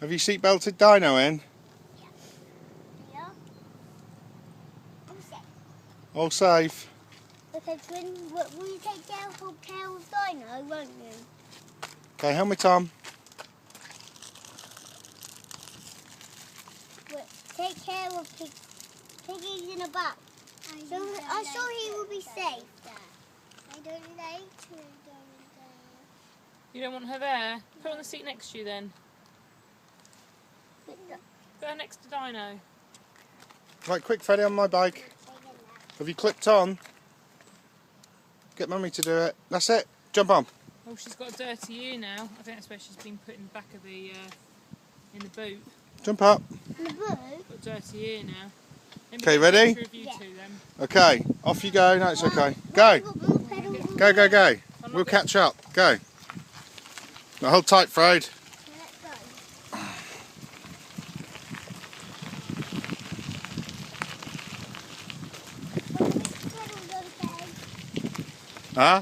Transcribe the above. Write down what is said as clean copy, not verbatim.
Have you seat belted Dino in? Yeah. All set. All safe. Okay, Twin, will you take care of Dino, won't you? Okay, helmet on. Take care of Piggy's in the back. I'm sure he will be safe. I don't like to. You don't want her there? Put her on the seat next to you then. Put her next to Dino. Right, quick, Freddie, on my bike. Have you clipped on? Get Mummy to do it. That's it. Jump on. Oh, she's got a dirty ear now. I think that's where she's been put in the back of the in the boot. Jump up. In the boot? Got a dirty ear now. Okay, ready? Picture of you two then. Okay, off you go. No, it's okay. Go. Go, go, go. We'll catch up. Go. Now hold tight, Fred. Huh?